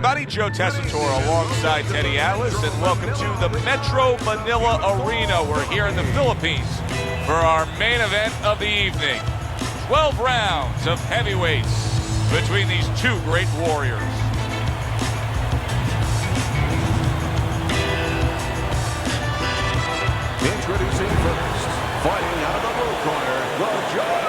everybody. Joe Tessitore alongside Teddy Atlas, and welcome to the Metro Manila Arena. We're here in the Philippines for our main event of the evening. 12 rounds of heavyweights between these two great warriors. Introducing first, fighting out of the blue corner, the Giant.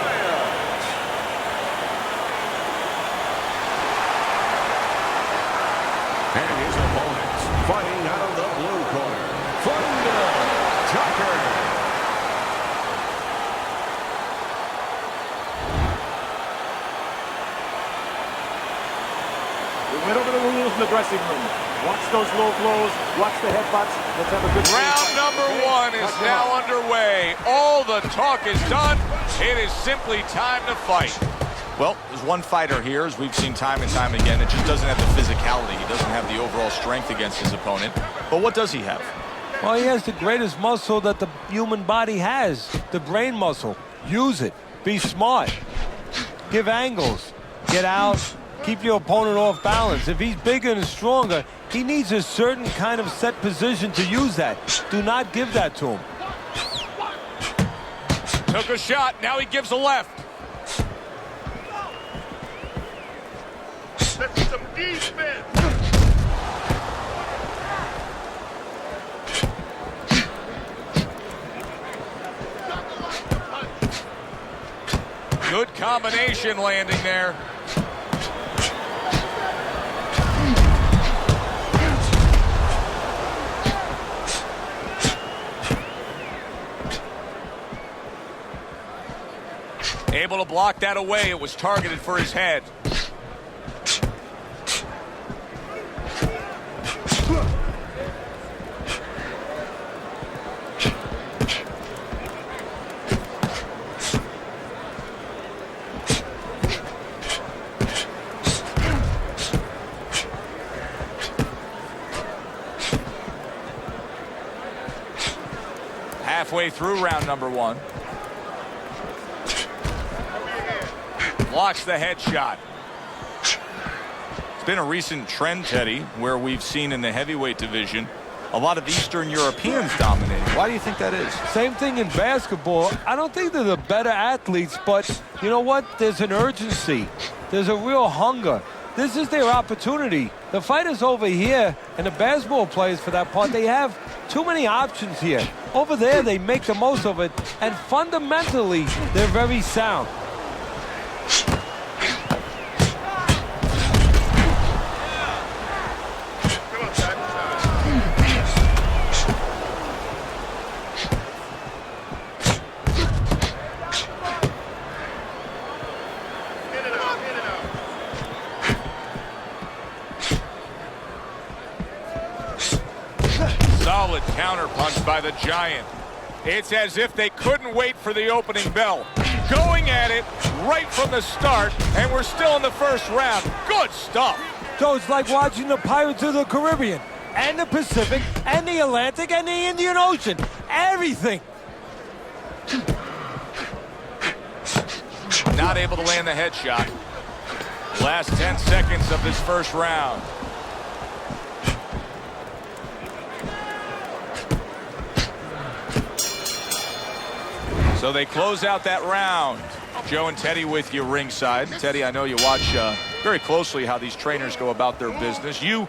And his opponent, fighting out of the blue corner, Takers. We went over the rules in the dressing room. Watch those low blows. Watch the headbutts. Let's have a good round. Number one is now underway. All the talk is done. It is simply time to fight. Well, there's one fighter here, as we've seen time and time again, that just doesn't have the physicality. He doesn't have the overall strength against his opponent. But what does he have? Well, he has the greatest muscle that the human body has, the brain muscle. Use it. Be smart. Give angles. Get out. Keep your opponent off balance. If he's bigger and stronger, he needs a certain kind of set position to use that. Do not give that to him. Took a shot. Now he gives a left. That's some defense. Good combination landing there. Able to block that away. It was targeted for his head. Halfway through round number one. Blocks the headshot. It's been a recent trend, Teddy, where we've seen in the heavyweight division a lot of Eastern Europeans dominating. Why do you think that is? Same thing in basketball. I don't think they're the better athletes, but you know what? There's an urgency. There's a real hunger. This is their opportunity. The fighters over here, and the basketball players for that part, they have too many options here. Over there, they make the most of it, and fundamentally, they're very sound. Solid counterpunch by the Giant. It's as if they couldn't wait for the opening bell. Going at it right from the start, and we're still in the first round. Good stuff. So it's like watching the Pirates of the Caribbean, and the Pacific, and the Atlantic, and the Indian Ocean. Everything. Not able to land the headshot. Last 10 seconds of this first round. So they close out that round. Joe and Teddy with you ringside. Teddy, I know you watch very closely how these trainers go about their business. You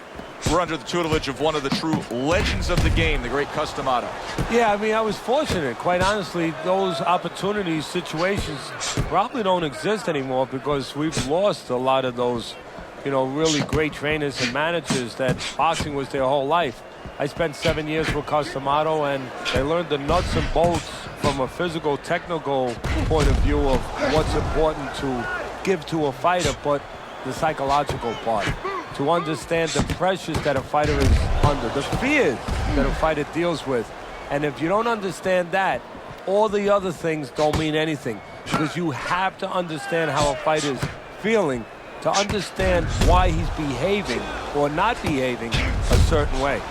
were under the tutelage of one of the true legends of the game, the great Customato. Yeah, I mean, I was fortunate. Quite honestly, those opportunities, situations probably don't exist anymore because we've lost a lot of those, you know, really great trainers and managers that boxing was their whole life. I spent 7 years with Customato, and they learned the nuts and bolts from a physical, technical point of view of what's important to give to a fighter, but the psychological part. To understand the pressures that a fighter is under, the fears that a fighter deals with. And if you don't understand that, all the other things don't mean anything, because you have to understand how a fighter is feeling to understand why he's behaving or not behaving a certain way.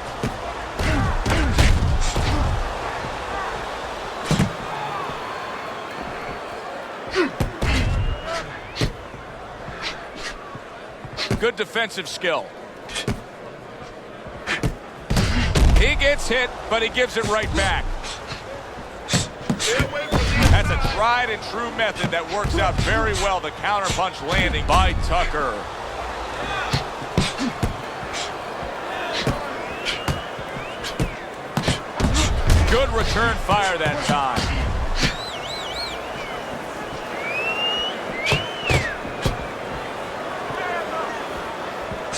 Good defensive skill. He gets hit, but he gives it right back. That's a tried and true method that works out very well. The counterpunch landing by Tucker. Good return fire that time.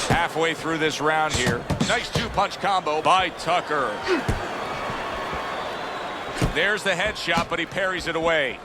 Halfway through this round here. Nice two-punch combo by Tucker. There's the headshot, but he parries it away.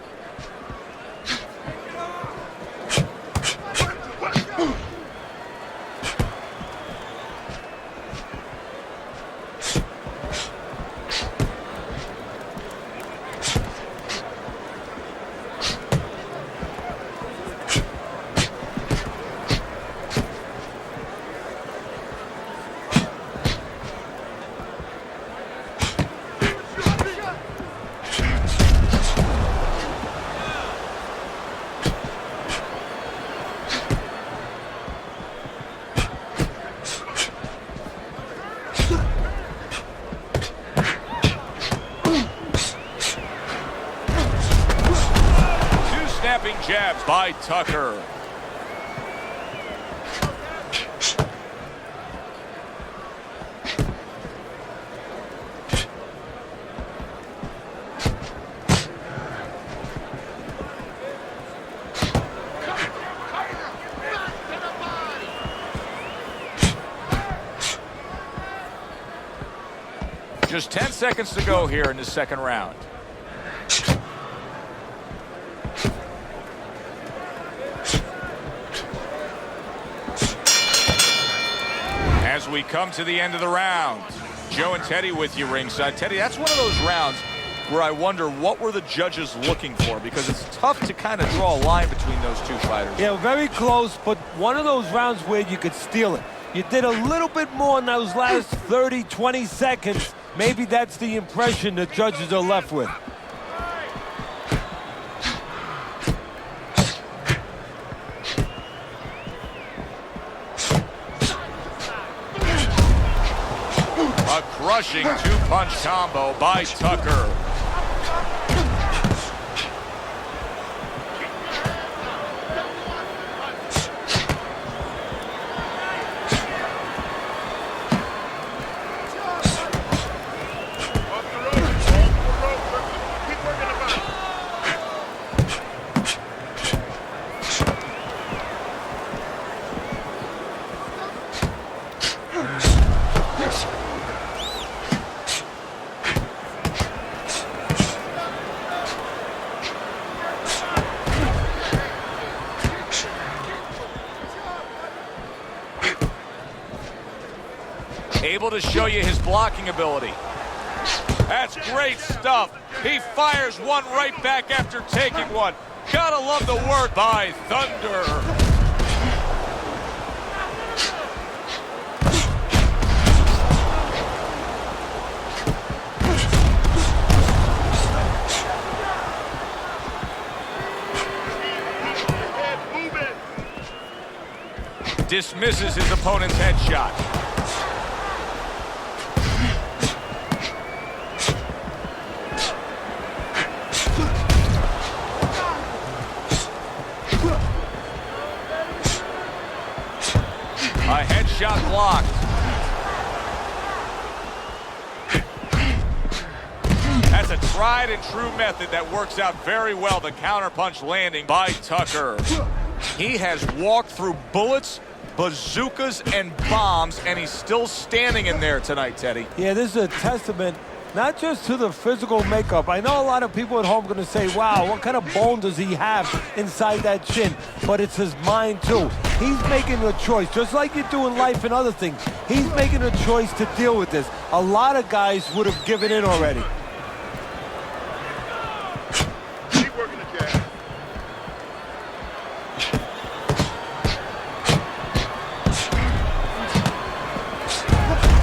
Jabs by Tucker. Just 10 seconds to go here in the second round. As we come to the end of the round, Joe and Teddy with you ringside. Teddy, that's one of those rounds where I wonder what were the judges looking for, because it's tough to kind of draw a line between those two fighters. Yeah, very close, but one of those rounds where you could steal it. You did a little bit more in those last 30, 20 seconds. Maybe that's the impression the judges are left with. A crushing two-punch combo by Tucker. Able to show you his blocking ability. That's great stuff. He fires one right back after taking one. Gotta love the work by Thunder. Dismisses his opponent's headshot. A headshot blocked. That's a tried and true method that works out very well. The counterpunch landing by Tucker. He has walked through bullets, bazookas, and bombs, and he's still standing in there tonight, Teddy. Yeah, this is a testament not just to the physical makeup. I know a lot of people at home are going to say, wow, what kind of bone does he have inside that chin? But it's his mind, too. He's making a choice, just like you do in life and other things. He's making a choice to deal with this. A lot of guys would have given in already. Keep working the jab.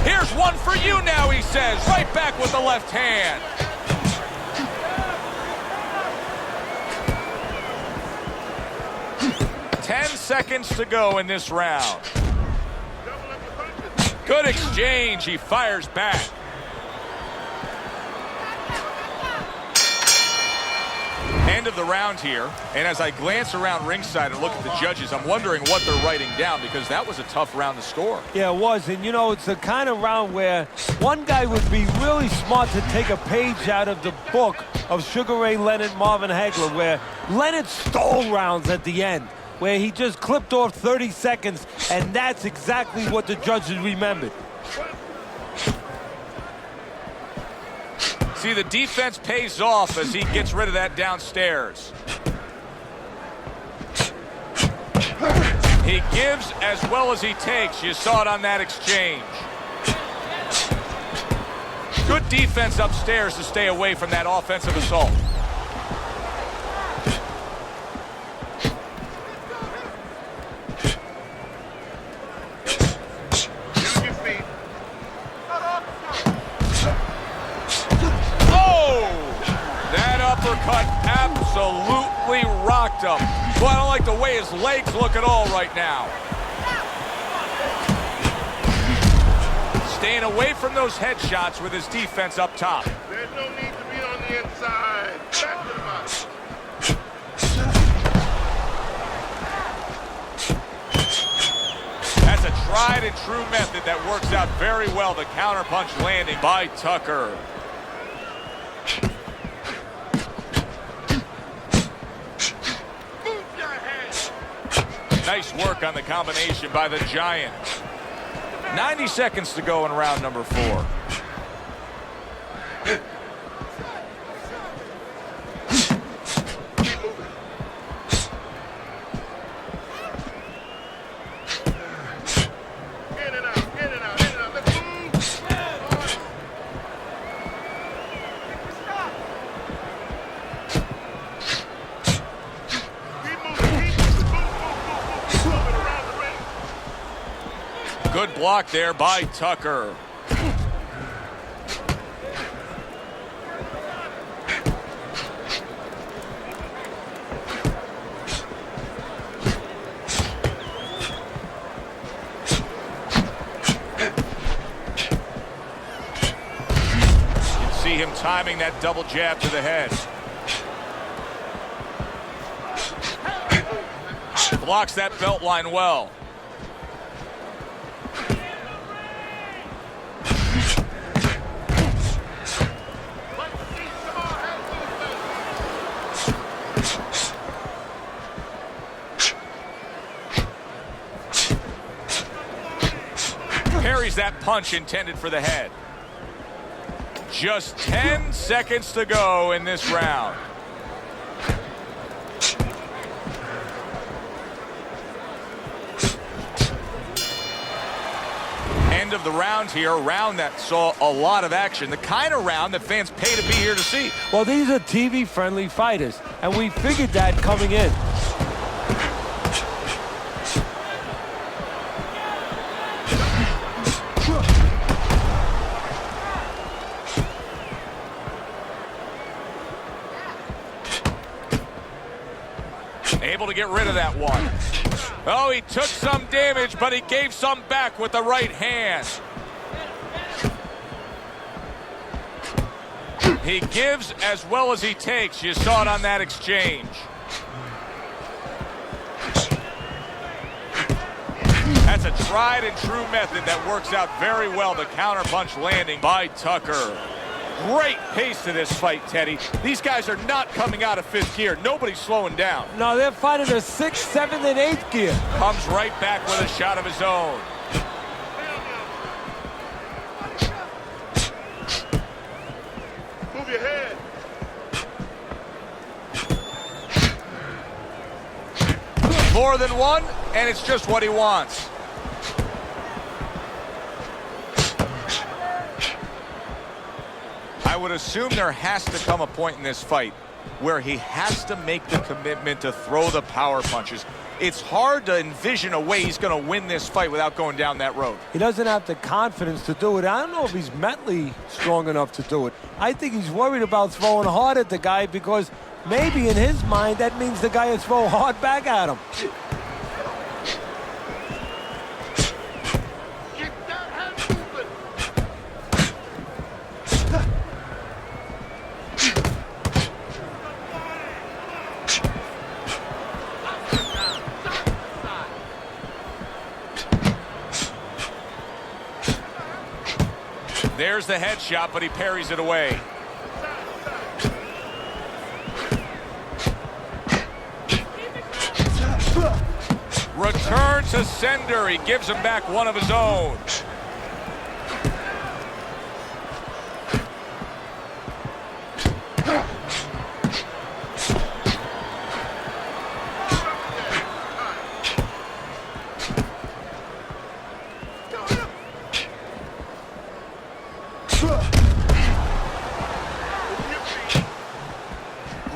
Here's one for you now, he says. Right back with the left hand. Ten seconds to go in this round. Good exchange. He fires back. End of the round here, and as I glance around ringside and look at the judges, I'm wondering what they're writing down, because that was a tough round to score. Yeah, it was, and you know, it's the kind of round where one guy would be really smart to take a page out of the book of Sugar Ray Leonard, Marvin Hagler, where Leonard stole rounds at the end, where he just clipped off 30 seconds, and that's exactly what the judges remembered. See, the defense pays off as he gets rid of that downstairs. He gives as well as he takes. You saw it on that exchange. Good defense upstairs to stay away from that offensive assault. Uppercut absolutely rocked him. Well, I don't like the way his legs look at all right now. Staying away from those headshots with his defense up top. There's no need to be on the inside. Back to the box. That's a tried and true method that works out very well. The counterpunch landing by Tucker. Nice work on the combination by the Giant. 90 seconds to go in round number 4. Good block there by Tucker. You can see him timing that double jab to the head. Blocks that belt line well. Parries that punch intended for the head. Just 10 seconds to go in this round. End of the round here, a round that saw a lot of action, the kind of round that fans pay to be here to see. Well, these are TV-friendly fighters, and we figured that coming in. Able to get rid of that one. Oh, he took some damage, but he gave some back with the right hand. He gives as well as he takes. You saw it on that exchange. That's a tried and true method that works out very well. The counterpunch landing by Tucker. Great pace to this fight, Teddy. These guys are not coming out of 5th gear. Nobody's slowing down. No, they're fighting a 6th, 7th, and 8th gear. Comes right back with a shot of his own. Move your head. More than one, and it's just what he wants. I would assume there has to come a point in this fight where he has to make the commitment to throw the power punches. It's hard to envision a way he's going to win this fight without going down that road. He doesn't have the confidence to do it. I don't know if he's mentally strong enough to do it. I think he's worried about throwing hard at the guy because maybe in his mind that means the guy will throw hard back at him. There's the headshot, but he parries it away. Return to sender. He gives him back one of his own.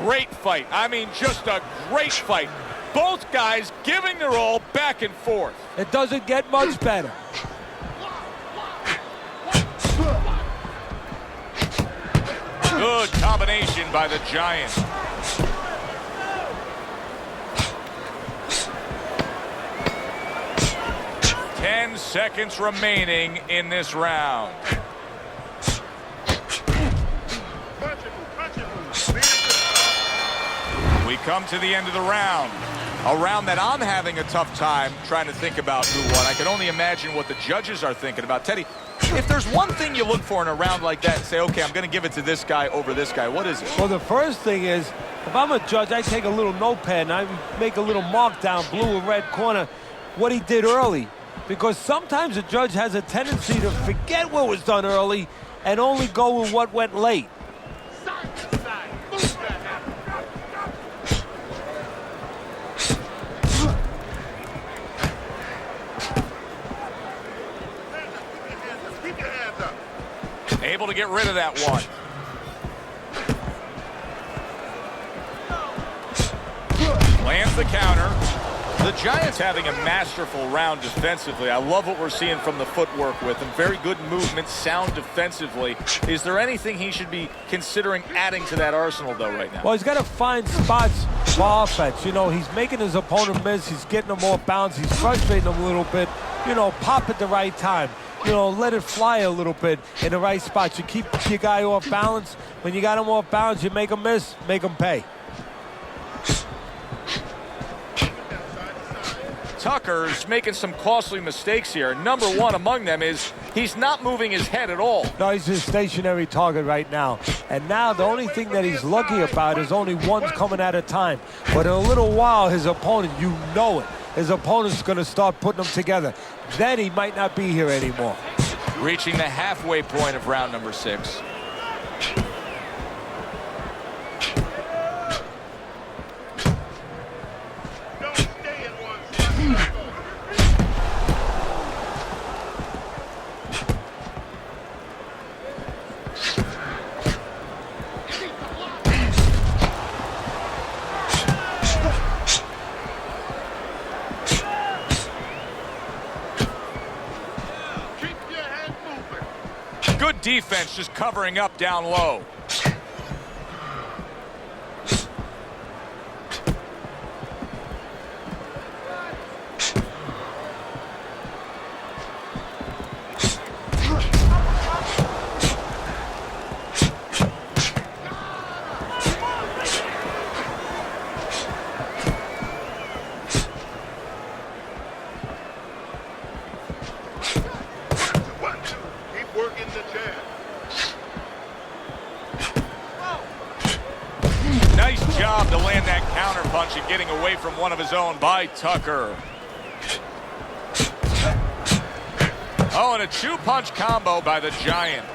Great fight. I mean, just a great fight. Both guys giving their all back and forth. It doesn't get much better. Good combination by the Giant. Ten seconds remaining in this round. We come to the end of the round. A round that I'm having a tough time trying to think about who won. I can only imagine what the judges are thinking about. Teddy, if there's one thing you look for in a round like that and say, okay, I'm going to give it to this guy over this guy, what is it? Well, the first thing is, if I'm a judge, I take a little notepad and I make a little mark down blue or red corner what he did early. Because sometimes a judge has a tendency to forget what was done early and only go with what went late. Able to get rid of that one. Lands the counter. The Giants having a masterful round defensively. I love what we're seeing from the footwork with him. Very good movement, sound defensively. Is there anything he should be considering adding to that arsenal, though, right now? Well, he's got to find spots for offense. You know, he's making his opponent miss. He's getting them off balance. He's frustrating them a little bit. You know, pop at the right time. You know, let it fly a little bit in the right spot. You keep your guy off balance. When you got him off balance, you make him miss, make him pay. Tucker's making some costly mistakes here. Number one among them is he's not moving his head at all. No, he's a stationary target right now. And now the only thing that he's lucky about is only one's coming at a time. But in a little while, his opponent, you know it, his opponent's going to start putting them together. Then he might not be here anymore. Reaching the halfway point of round number 6. Good defense, just covering up down low. Nice job to land that counter punch and getting away from one of his own by Tucker. Oh, and a 2-punch combo by the Giant.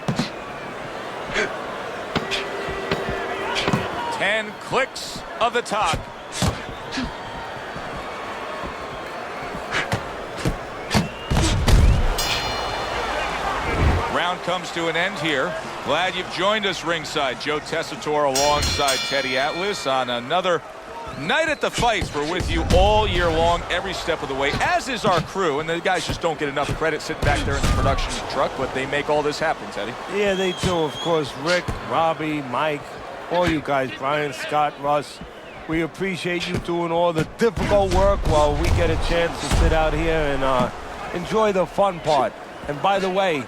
10 clicks of the top. Round comes to an end here. Glad you've joined us ringside. Joe Tessitore alongside Teddy Atlas on another night at the fights. We're with you all year long, every step of the way, as is our crew. And the guys just don't get enough credit sitting back there in the production truck, but they make all this happen, Teddy. Yeah, they do. Of course, Rick, Robbie, Mike, all you guys, Brian, Scott, Russ. We appreciate you doing all the difficult work while we get a chance to sit out here and enjoy the fun part. And by the way,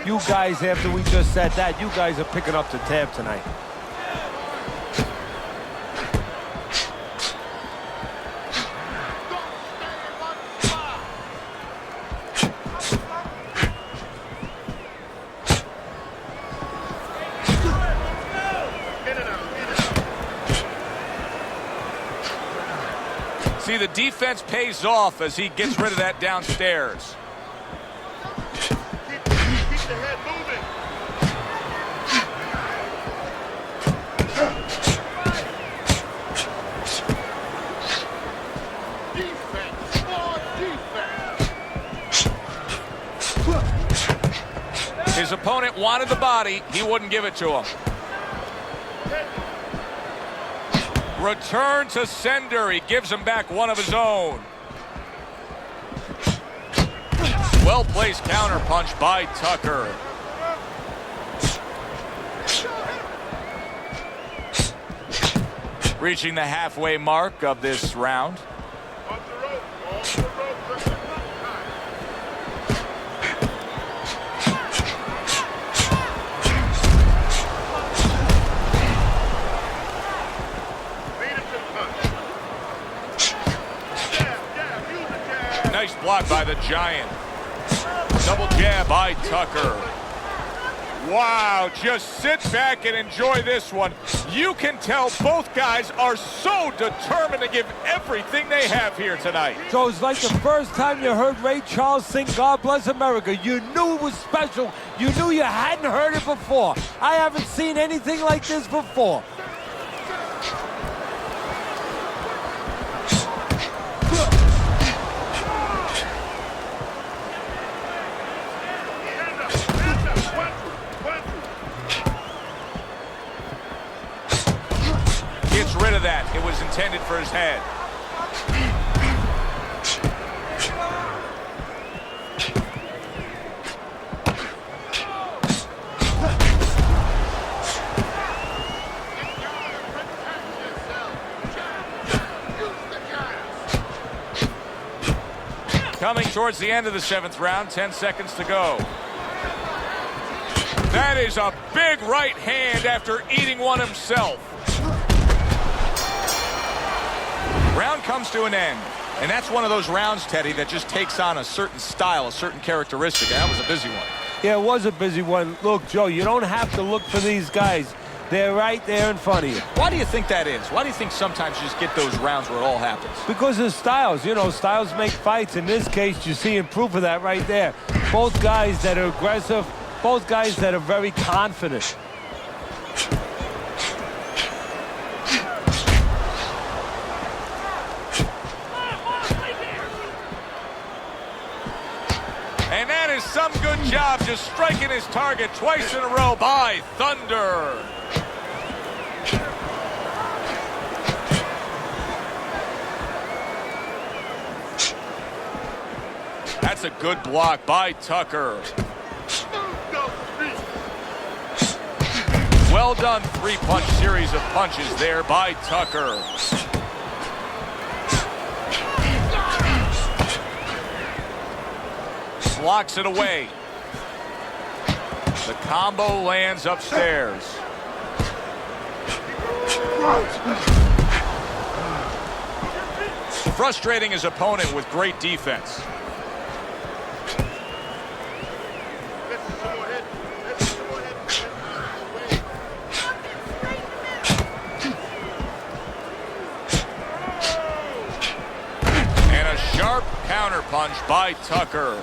you guys, after we just said that, you guys are picking up the tab tonight. See, the defense pays off as he gets rid of that downstairs. Keep the head moving. Defense. More defense. His opponent wanted the body. He wouldn't give it to him. Return to sender. He gives him back one of his own. Well-placed counter punch by Tucker. Reaching the halfway mark of this round. Off the rope. Off the rope. Nice block by the Giant. Double jab by Tucker. Wow, just sit back and enjoy this one. You can tell both guys are so determined to give everything they have here tonight. So it's like the first time you heard Ray Charles sing God Bless America. You knew it was special. You knew you hadn't heard it before. I haven't seen anything like this before. Gets rid of that. It was intended for his head. Coming towards the end of the 7th round, 10 seconds to go. That is a big right hand after eating one himself. Round comes to an end, and that's one of those rounds, Teddy, that just takes on a certain style, a certain characteristic. That was a busy one. Yeah, it was a busy one. Look, Joe, you don't have to look for these guys. They're right there in front of you. Why do you think that is? Why do you think sometimes you just get those rounds where it all happens? Because of styles. You know, styles make fights. In this case, you're seeing proof of that right there. Both guys that are aggressive, both guys that are very confident. And that is some good job just striking his target twice in a row by Thunder. That's a good block by Tucker. Well done, 3-punch series of punches there by Tucker. Blocks it away. The combo lands upstairs. Frustrating his opponent with great defense. And a sharp counter punch by Tucker.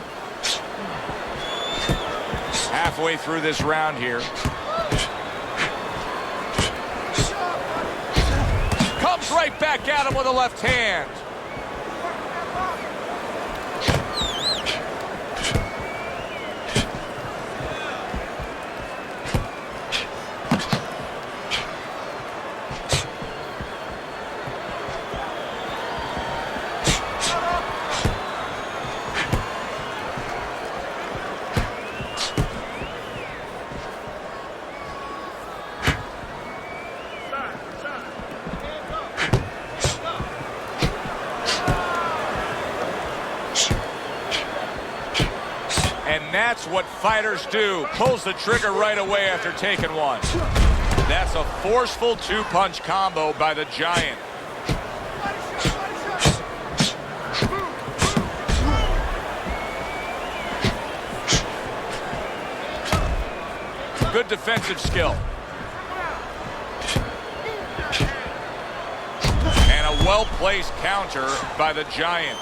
Halfway through this round here. Comes right back at him with a left hand. And that's what fighters do. Pulls the trigger right away after taking one. That's a forceful 2-punch combo by the Giant. Good defensive skill. And a well-placed counter by the Giant.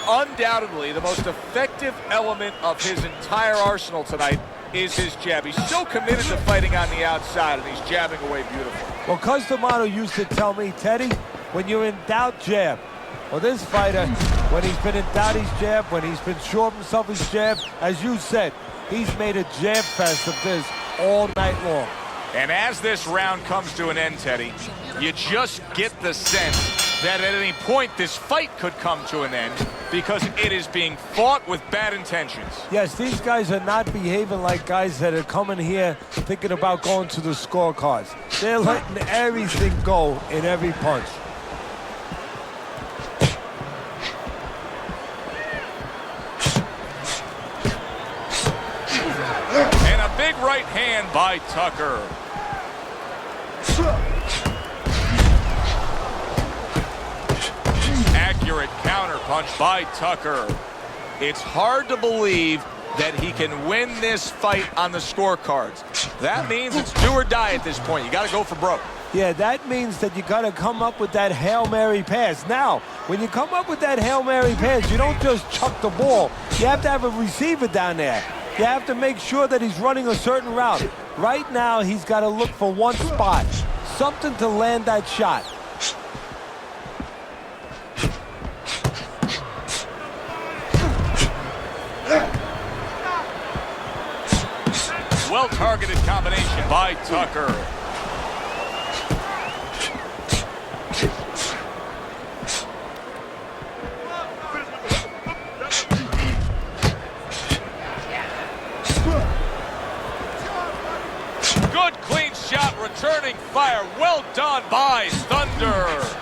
Undoubtedly, the most effective element of his entire arsenal tonight is his jab. He's so committed to fighting on the outside, and he's jabbing away beautifully. Well, Cus D'Amato used to tell me, Teddy, when you're in doubt, jab. Well, this fighter, when he's been in doubt, he's jab. When he's been sure of himself, he's jab. As you said, he's made a jab fest of this all night long. And as this round comes to an end, Teddy, you just get the sense that at any point this fight could come to an end because it is being fought with bad intentions. Yes, these guys are not behaving like guys that are coming here thinking about going to the scorecards. They're letting everything go in every punch. And a big right hand by Tucker. Accurate counter punch by Tucker. It's hard to believe that he can win this fight on the scorecards. That means it's do or die at this point. You got to go for broke. Yeah, that means that you got to come up with that Hail Mary pass. Now, when you come up with that Hail Mary pass, you don't just chuck the ball. You have to have a receiver down there. You have to make sure that he's running a certain route. Right now, he's got to look for one spot, something to land that shot. Well-targeted combination by Tucker. Good clean shot, returning fire. Well done by Thunder.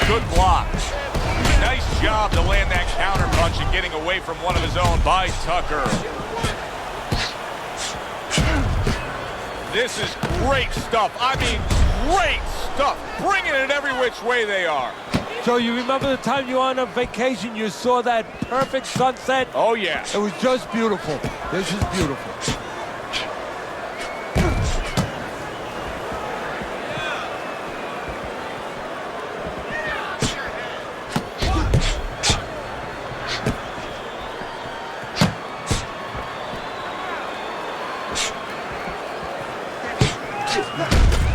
Good block. Nice job to land that counter punch and getting away from one of his own by Tucker. This is great stuff. I mean, great stuff. Bringing it every which way they are. So you remember the time you were on a vacation, you saw that perfect sunset? Oh, yeah. It was just beautiful. This is beautiful.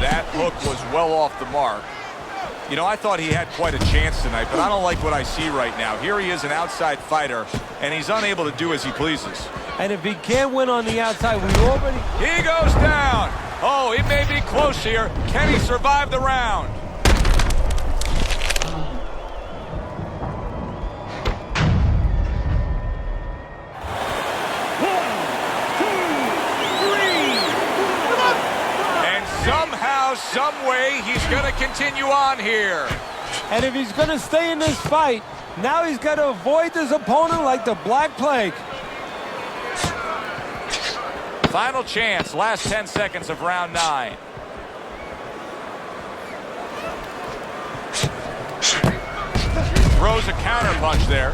That hook was well off the mark. You know, I thought he had quite a chance tonight, but I don't like what I see right now. Here he is, an outside fighter, and he's unable to do as he pleases. And if he can't win on the outside, we already... He goes down. Oh, it may be close here. Can he survive the round? Some way he's going to continue on here. And if he's going to stay in this fight, now he's got to avoid his opponent like the Black Plague. Final chance, last 10 seconds of round 9. Throws a counter punch there.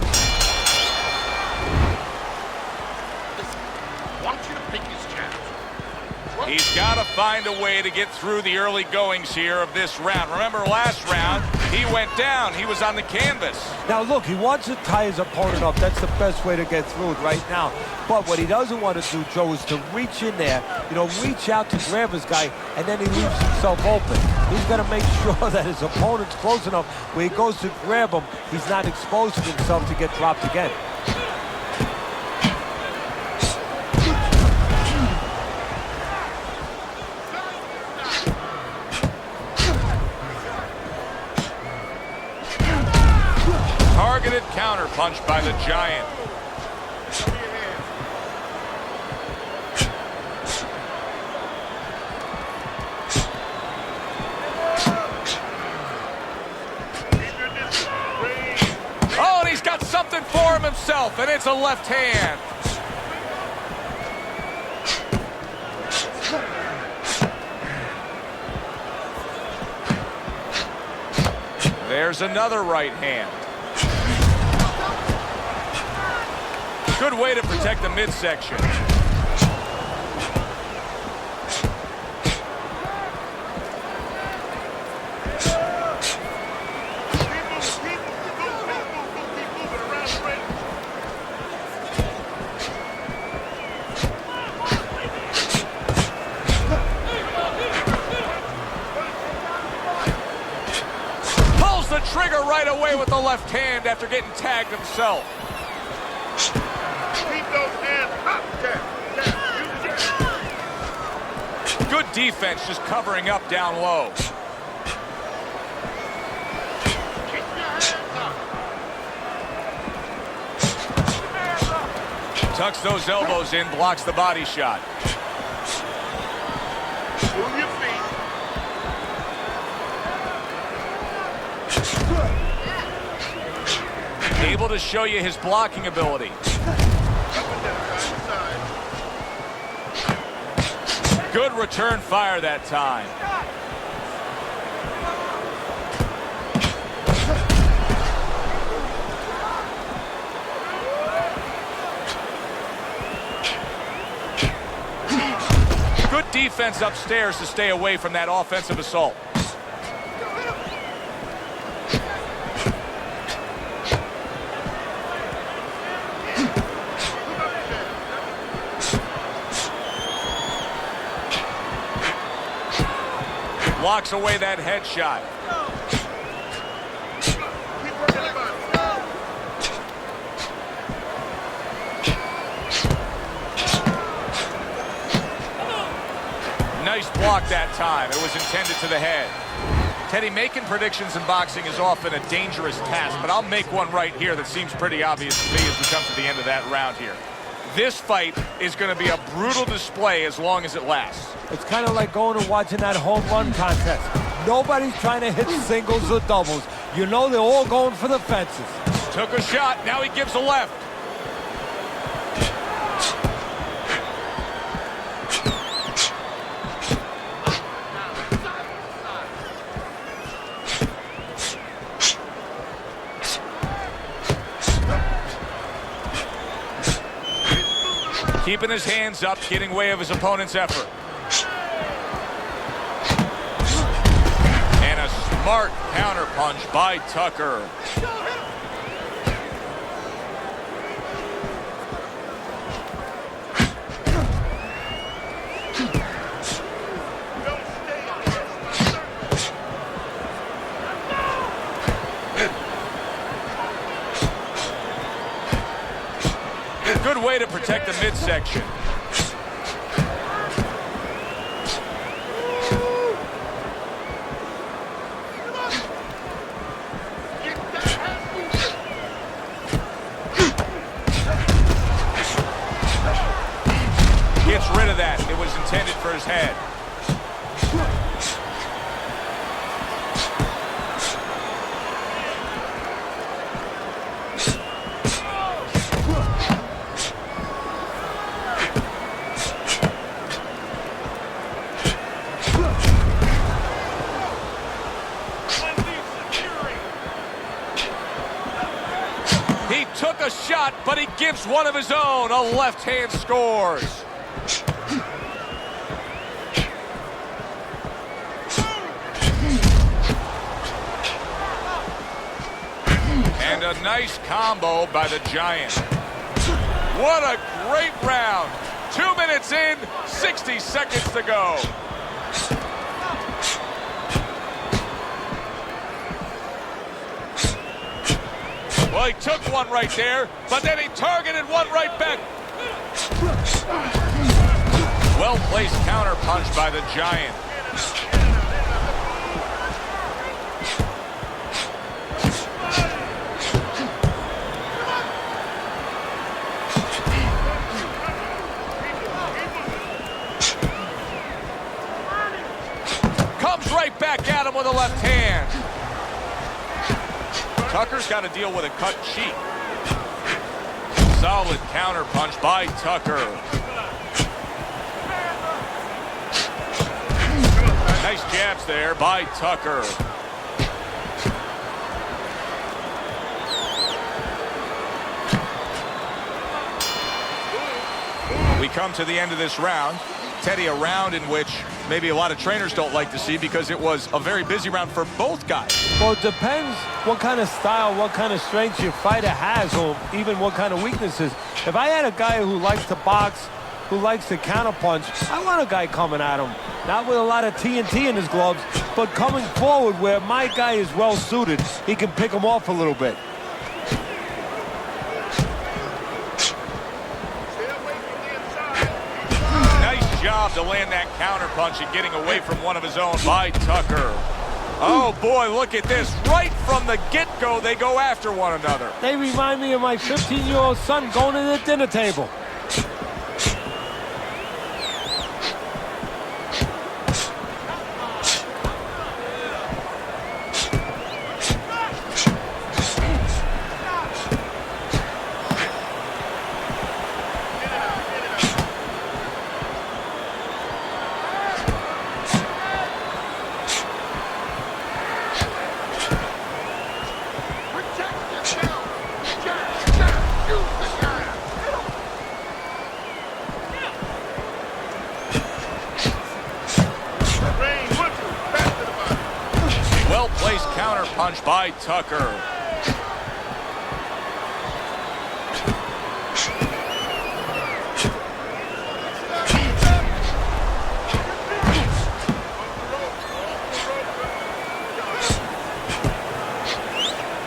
He's got to find a way to get through the early goings here of this round. Remember last round, he went down. He was on the canvas. Now, look, he wants to tie his opponent up. That's the best way to get through it right now. But what he doesn't want to do, Joe, is to reach in there, reach out to grab his guy, and then he leaves himself open. He's got to make sure that his opponent's close enough where he goes to grab him, he's not exposing himself to get dropped again. Targeted counter punch by the Giant. Oh, and he's got something for him himself, and it's a left hand. There's another right hand. Good way to protect the midsection. the trigger right away with the left hand after getting tagged himself. Keep those hands up, Ted. Good defense, just covering up down low. Keep your hands up. Tucks those elbows in, blocks the body shot. Move your feet. Able to show you his blocking ability. Up and down, side to side. Good return fire that time. Good defense upstairs to stay away from that offensive assault. Blocks away that headshot. Keep working the body. Nice block that time. It was intended to the head. Teddy, making predictions in boxing is often a dangerous task, but I'll make one right here that seems pretty obvious to me as we come to the end of that round here. This fight is going to be a brutal display as long as it lasts. It's kind of like going and watching that home run contest. Nobody's trying to hit singles or doubles. You know they're all going for the fences. Took a shot, now he gives a left. Keeping his hands up, getting way of his opponent's effort. And a smart counterpunch by Tucker. Good way to protect the midsection. Gets rid of that. It was intended for his head. Took a shot, but he gives one of his own. A left hand scores. And a nice combo by the Giant. What a great round. 2 minutes in, 60 seconds to go. Well, he took one right there, but then he targeted one right back. Well-placed counterpunch by the Giant. Comes right back at him with a left hand. Tucker's got to deal with a cut cheek. Solid counterpunch by Tucker. Nice jabs there by Tucker. We come to the end of this round. Teddy, a round in which maybe a lot of trainers don't like to see because it was a very busy round for both guys. Well, it depends what kind of style, what kind of strength your fighter has, or even what kind of weaknesses. If I had a guy who likes to box, who likes to counterpunch, I want a guy coming at him Not with a lot of TNT in his gloves, but coming forward where my guy is well suited, he can pick him off a little bit. Nice job to land that counter punch and getting away from one of his own by Tucker. Oh boy, look at this. Right from the get-go, they go after one another. They remind me of my 15-year-old son going to the dinner table. Punch by Tucker.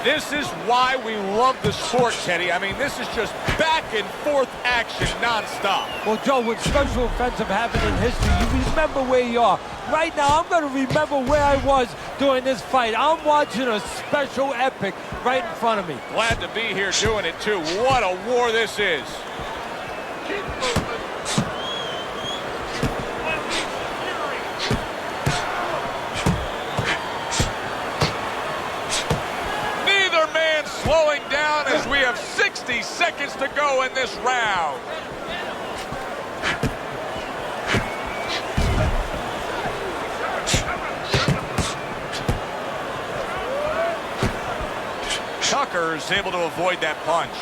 This is why we love the sport, Teddy. I mean, this is just back and forth action nonstop. Well, Joe, with special events have happened in history, you remember where you are. Right now, I'm going to remember where I was during this fight. I'm watching a special epic right in front of me. Glad to be here doing it, too. What a war this is. Keep moving. Neither man slowing down as we have 60 seconds to go in this round. Tucker's able to avoid that punch.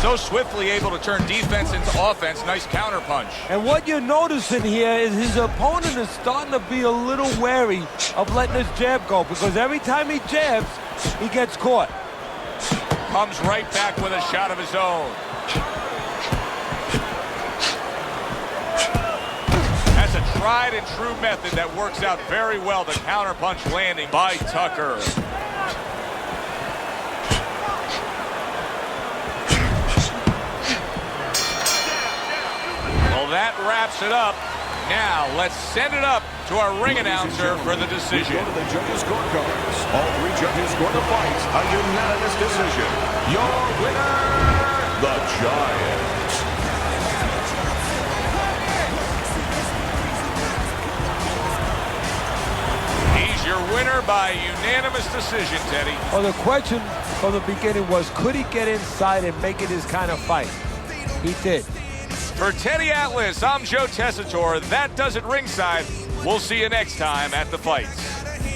So swiftly able to turn defense into offense. Nice counter punch. And what you're noticing here is his opponent is starting to be a little wary of letting his jab go, because every time he jabs, he gets caught. Comes right back with a shot of his own. That's a tried and true method that works out very well. The counter punch landing by Tucker. Well, that wraps it up. Now, let's send it up to our ring announcer for the decision. Go to the judges' scorecards. All three judges scored the fight a unanimous decision. Your winner, the Giant. He's your winner by unanimous decision, Teddy. Well, the question from the beginning was, could he get inside and make it his kind of fight? He did. For Teddy Atlas, I'm Joe Tessitore. That does it ringside. We'll see you next time at the fights.